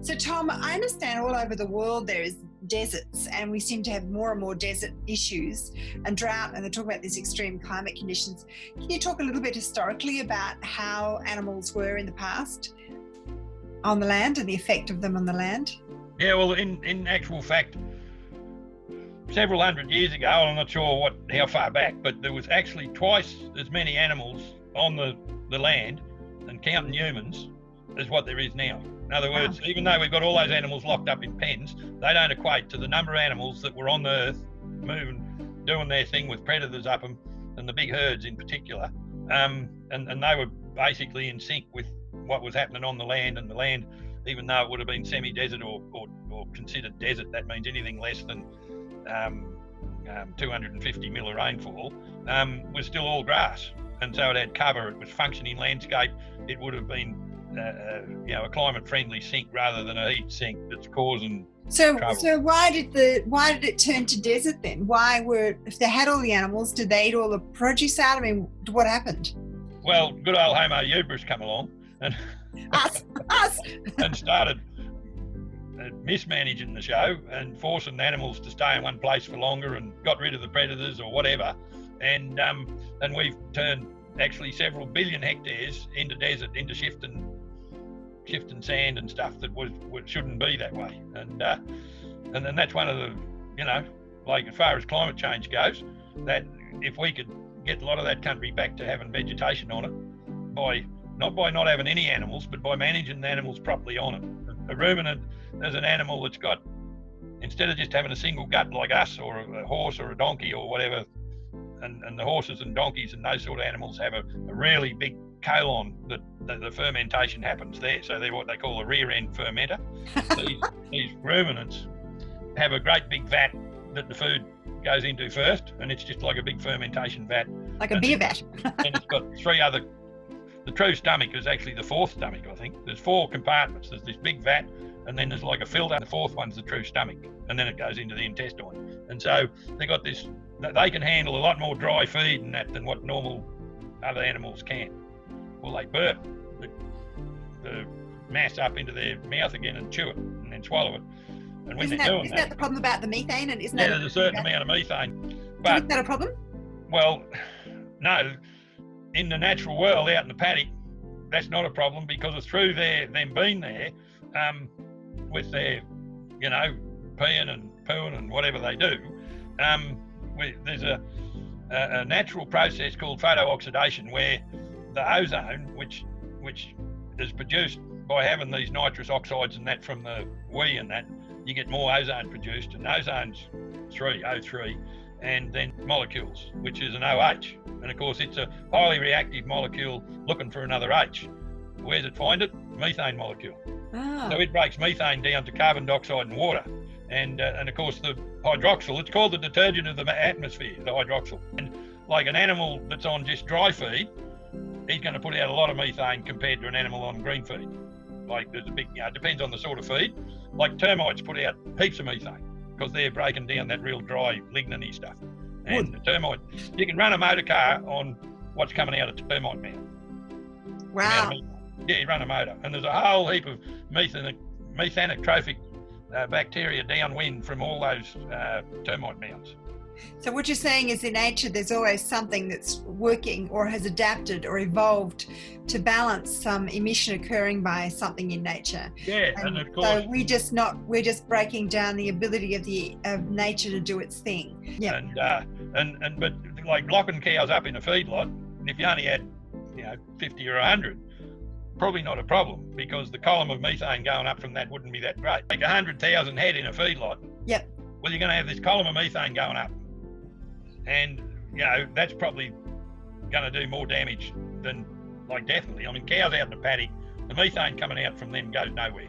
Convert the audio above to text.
So Tom, I understand all over the world there is deserts, and we seem to have more and more desert issues and drought, and they're talking about these extreme climate conditions. Can you talk a little bit historically about how animals were in the past on the land and the effect of them on the land? Yeah, well, in actual fact, several hundred years ago, I'm not sure how far back, but there was actually twice as many animals on the land, and counting humans, as what there is now. In other words, even though we've got all those animals locked up in pens, they don't equate to the number of animals that were on the earth, moving, doing their thing with predators up them, and the big herds in particular. And they were basically in sync with what was happening on the land, and the land, even though it would have been semi-desert or considered desert, that means anything less than 250 mil of rainfall, was still all grass. And so it had cover, it was functioning landscape, it would have been a climate-friendly sink rather than a heat sink that's causing trouble. So why did it turn to desert then? If they had all the animals, did they eat all the produce out? I mean, what happened? Well, good old Homo hubris come along and us and started mismanaging the show and forcing animals to stay in one place for longer, and got rid of the predators or whatever, and we've turned actually several billion hectares into desert, into shifting sand and stuff that shouldn't be that way, and then that's one of the, like as far as climate change goes, that if we could get a lot of that country back to having vegetation on it, not by not having any animals, but by managing the animals properly on it. A ruminant is an animal that's got, instead of just having a single gut like us or a horse or a donkey or whatever, and the horses and donkeys and those sort of animals have a really big colon that the fermentation happens there. So they're what they call a rear end fermenter. These ruminants have a great big vat that the food goes into first, and it's just like a big fermentation vat. Like a beer vat. And it's got three other, the true stomach is actually the fourth stomach, I think. There's four compartments. There's this big vat, and then there's like a filter. The fourth one's the true stomach, and then it goes into the intestine. And so they got this, they can handle a lot more dry feed and that than what normal other animals can. Well, they burp the mass up into their mouth again and chew it and then swallow it. And when isn't that the problem about the methane? And isn't that there's a certain amount of methane. But is that a problem? Well, no. In the natural world, out in the paddock, that's not a problem, because it's through them being there, with their, peeing and pooing and whatever they do. There's a natural process called photooxidation, where the ozone, which is produced by having these nitrous oxides and that from the wee and that, you get more ozone produced, and ozone's O3, and then molecules, which is an OH. And of course, it's a highly reactive molecule looking for another H. Where's it find it? Methane molecule. So it breaks methane down to carbon dioxide and water. And of course, the hydroxyl, it's called the detergent of the atmosphere, the hydroxyl. And like an animal that's on just dry feed, he's going to put out a lot of methane compared to an animal on green feed. Like there's a big, it depends on the sort of feed. Like termites put out heaps of methane because they're breaking down that real dry lignin-y stuff. And the termite, you can run a motor car on what's coming out of termite mouth. Wow. Yeah, you run a motor, and there's a whole heap of methanotrophic bacteria downwind from all those termite mounds. So what you're saying is, in nature, there's always something that's working or has adapted or evolved to balance some emission occurring by something in nature. Yeah, and of course. So we're just breaking down the ability of nature to do its thing. Yeah. But like locking cows up in a feedlot, if you only had 50 or 100, probably not a problem, because the column of methane going up from that wouldn't be that great. Like 100,000 head in a feedlot. Yep. Well, you're going to have this column of methane going up, and that's probably going to do more damage than, like, definitely. I mean, cows out in the paddock, the methane coming out from them goes nowhere.